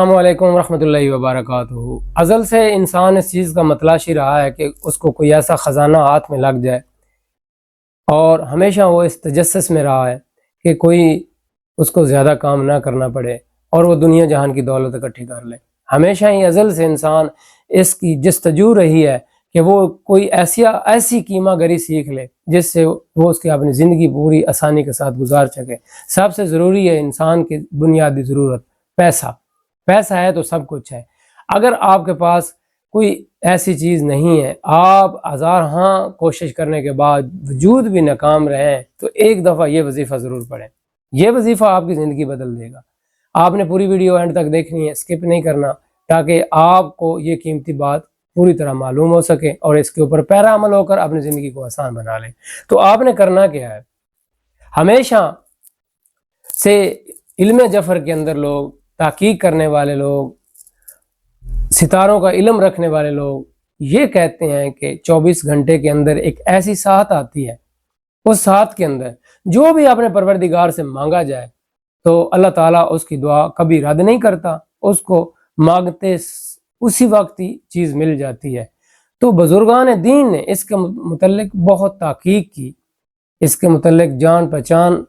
السلام علیکم ورحمۃ اللہ وبرکاتہ۔ ازل سے انسان اس چیز کا متلاشی رہا ہے کہ اس کو کوئی ایسا خزانہ ہاتھ میں لگ جائے، اور ہمیشہ وہ اس تجسس میں رہا ہے کہ کوئی اس کو زیادہ کام نہ کرنا پڑے اور وہ دنیا جہان کی دولت اکٹھی کر لے۔ ہمیشہ ہی ازل سے انسان اس کی جستجو رہی ہے کہ وہ کوئی ایسی کیما گری سیکھ لے جس سے وہ اس کی اپنی زندگی پوری آسانی کے ساتھ گزار سکے۔ سب سے ضروری ہے انسان کی بنیادی ضرورت پیسہ ہے تو سب کچھ ہے۔ اگر آپ کے پاس کوئی ایسی چیز نہیں ہے، آپ ہزارہا کوشش کرنے کے بعد وجود بھی ناکام رہیں، تو ایک دفعہ یہ وظیفہ ضرور پڑھیں۔ یہ وظیفہ آپ کی زندگی بدل دے گا۔ آپ نے پوری ویڈیو اینڈ تک دیکھنی ہے، اسکپ نہیں کرنا، تاکہ آپ کو یہ قیمتی بات پوری طرح معلوم ہو سکے اور اس کے اوپر پیرا عمل ہو کر اپنی زندگی کو آسان بنا لیں۔ تو آپ نے کرنا کیا ہے؟ ہمیشہ سے علم جفر کے اندر لوگ، تحقیق کرنے والے لوگ، ستاروں کا علم رکھنے والے لوگ یہ کہتے ہیں کہ 24 گھنٹے کے اندر ایک ایسی ساعت آتی ہے، اس ساعت کے اندر جو بھی اپنے پروردگار سے مانگا جائے تو اللہ تعالیٰ اس کی دعا کبھی رد نہیں کرتا، اس کو مانگتے اسی وقت ہی چیز مل جاتی ہے۔ تو بزرگان دین نے اس کے متعلق بہت تحقیق کی، اس کے متعلق جان پہچان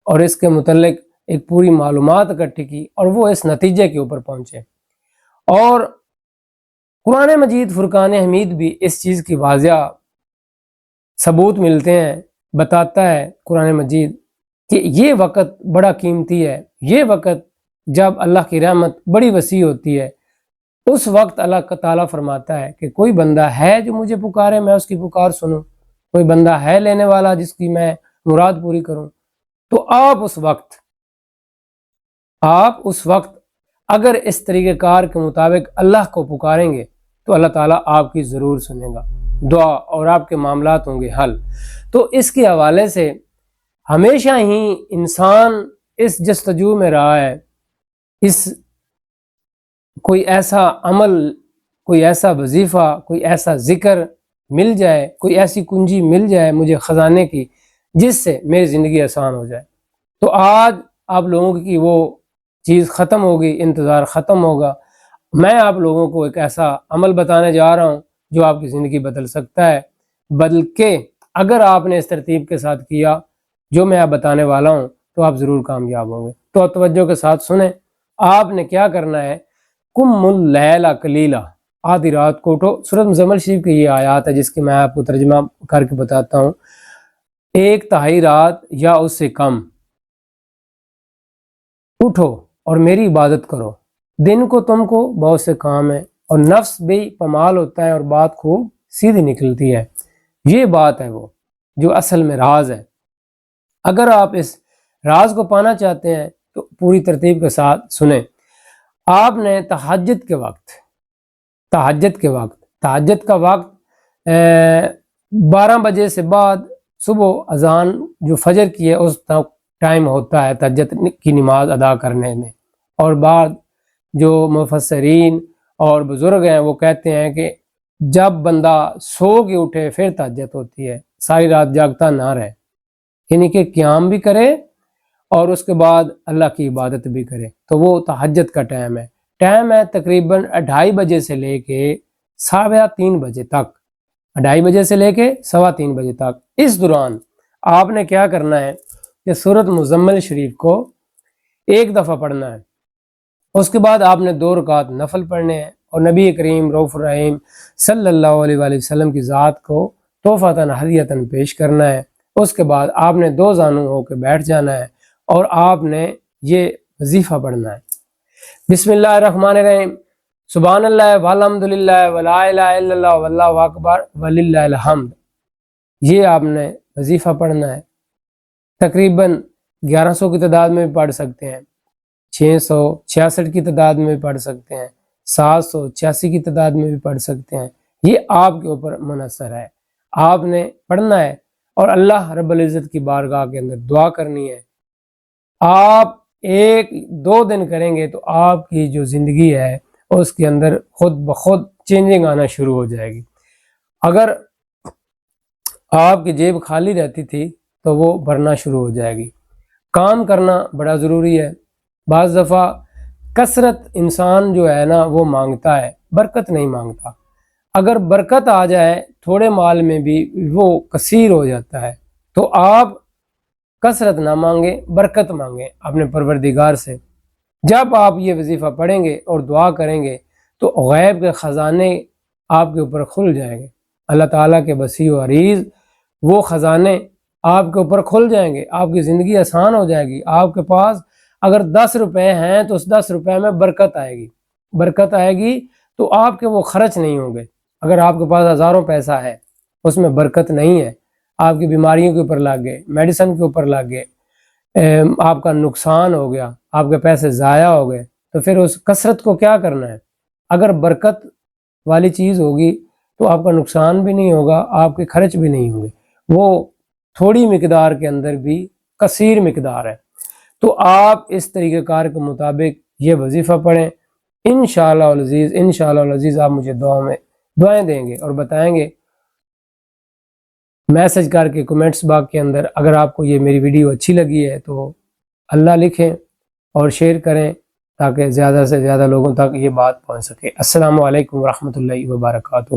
اور اس کے متعلق ایک پوری معلومات اکٹھی کی، اور وہ اس نتیجے کے اوپر پہنچے۔ اور قرآن مجید فرقان حمید بھی اس چیز کی واضح ثبوت ملتے ہیں، بتاتا ہے قرآن مجید کہ یہ وقت بڑا قیمتی ہے۔ یہ وقت جب اللہ کی رحمت بڑی وسیع ہوتی ہے، اس وقت اللہ تعالیٰ فرماتا ہے کہ کوئی بندہ ہے جو مجھے پکارے، میں اس کی پکار سنوں، کوئی بندہ ہے لینے والا جس کی میں مراد پوری کروں۔ تو آپ اس وقت اگر اس طریقہ کار کے مطابق اللہ کو پکاریں گے تو اللہ تعالیٰ آپ کی ضرور سنے گا دعا، اور آپ کے معاملات ہوں گے حل۔ تو اس کے حوالے سے ہمیشہ ہی انسان اس جستجو میں رہا ہے، کوئی ایسا عمل، کوئی ایسا وظیفہ، کوئی ایسا ذکر مل جائے، کوئی ایسی کنجی مل جائے مجھے خزانے کی جس سے میری زندگی آسان ہو جائے۔ تو آج آپ لوگوں کی وہ چیز ختم ہوگی، انتظار ختم ہوگا۔ میں آپ لوگوں کو ایک ایسا عمل بتانے جا رہا ہوں جو آپ کی زندگی بدل سکتا ہے، بلکہ اگر آپ نے اس ترتیب کے ساتھ کیا جو میں آپ بتانے والا ہوں تو آپ ضرور کامیاب ہوں گے۔ تو توجہ کے ساتھ سنیں۔ آپ نے کیا کرنا ہے؟ قم اللیل قلیلا، آدھی رات کو اٹھو۔ سورۃ مزمل شریف کی یہ آیات ہے جس کی میں آپ کو ترجمہ کر کے بتاتا ہوں۔ 1/3 رات یا اس سے کم اٹھو اور میری عبادت کرو۔ دن کو تم کو بہت سے کام ہیں اور نفس بھی پمال ہوتا ہے اور بات خوب سیدھی نکلتی ہے۔ یہ بات ہے وہ جو اصل میں راز ہے۔ اگر آپ اس راز کو پانا چاہتے ہیں تو پوری ترتیب کے ساتھ سنیں۔ آپ نے تہجد کا وقت 12 بجے سے بعد صبح اذان جو فجر کی ہے اس تک ٹائم ہوتا ہے تہجد کی نماز ادا کرنے میں، اور بعد جو مفسرین اور بزرگ ہیں وہ کہتے ہیں کہ جب بندہ سو کے اٹھے پھر تہجد ہوتی ہے، ساری رات جاگتا نہ رہے، یعنی کہ قیام بھی کرے اور اس کے بعد اللہ کی عبادت بھی کرے، تو وہ تہجد کا ٹائم ہے تقریباً 2:30 بجے سے لے کے 3:15 بجے تک، 2:30 بجے سے لے کے 3:15 بجے تک۔ اس دوران آپ نے کیا کرنا ہے کہ سورۃ مزمل شریف کو ایک دفعہ پڑھنا ہے، اس کے بعد آپ نے 2 رکعت نفل پڑھنے ہیں، اور نبی کریم رؤوف الرحیم صلی اللہ علیہ وآلہ وسلم کی ذات کو تحفۃ ہدیۃ پیش کرنا ہے۔ اس کے بعد آپ نے 2 زانو ہو کے بیٹھ جانا ہے اور آپ نے یہ وظیفہ پڑھنا ہے۔ بسم اللہ الرحمن الرحیم، سبحان اللہ والحمد للہ ولا الہ الا اللہ واللہ اکبر وللہ الحمد۔ یہ آپ نے وظیفہ پڑھنا ہے۔ تقریباً 1100 کی تعداد میں بھی پڑھ سکتے ہیں، 666 کی تعداد میں بھی پڑھ سکتے ہیں، 786 کی تعداد میں بھی پڑھ سکتے ہیں۔ یہ آپ کے اوپر منحصر ہے، آپ نے پڑھنا ہے اور اللہ رب العزت کی بارگاہ کے اندر دعا کرنی ہے۔ آپ 1-2 دن کریں گے تو آپ کی جو زندگی ہے اس کے اندر خود بخود چینجنگ آنا شروع ہو جائے گی۔ اگر آپ کی جیب خالی رہتی تھی تو وہ بھرنا شروع ہو جائے گی۔ کام کرنا بڑا ضروری ہے۔ بعض دفعہ کثرت انسان جو ہے نا وہ مانگتا ہے، برکت نہیں مانگتا۔ اگر برکت آ جائے تھوڑے مال میں بھی وہ کثیر ہو جاتا ہے۔ تو آپ کثرت نہ مانگیں، برکت مانگیں اپنے پروردگار سے۔ جب آپ یہ وظیفہ پڑھیں گے اور دعا کریں گے تو غیب کے خزانے آپ کے اوپر کھل جائیں گے، اللہ تعالیٰ کے وسیع و عریض وہ خزانے آپ کے اوپر کھل جائیں گے، آپ کی زندگی آسان ہو جائے گی۔ آپ کے پاس اگر 10 روپے ہیں تو اس 10 روپے میں برکت آئے گی، برکت آئے گی تو آپ کے وہ خرچ نہیں ہوں گے۔ اگر آپ کے پاس ہزاروں پیسہ ہے اس میں برکت نہیں ہے، آپ کی بیماریوں کے اوپر لگ گئے، میڈیسن کے اوپر لگ گئے، آپ کا نقصان ہو گیا، آپ کے پیسے ضائع ہو گئے، تو پھر اس کثرت کو کیا کرنا ہے؟ اگر برکت والی چیز ہوگی تو آپ کا نقصان بھی نہیں ہوگا، آپ کے خرچ بھی نہیں ہوں گے، وہ تھوڑی مقدار کے اندر بھی کثیر مقدار ہے۔ تو آپ اس طریقہ کار کے مطابق یہ وظیفہ پڑھیں، انشاءاللہ العزیز، انشاءاللہ العزیز آپ مجھے دعائیں دیں گے اور بتائیں گے میسج کر کے کمنٹس باکس کے اندر۔ اگر آپ کو یہ میری ویڈیو اچھی لگی ہے تو اللہ لکھیں اور شیئر کریں تاکہ زیادہ سے زیادہ لوگوں تک یہ بات پہنچ سکے۔ السلام علیکم ورحمۃ اللہ وبرکاتہ۔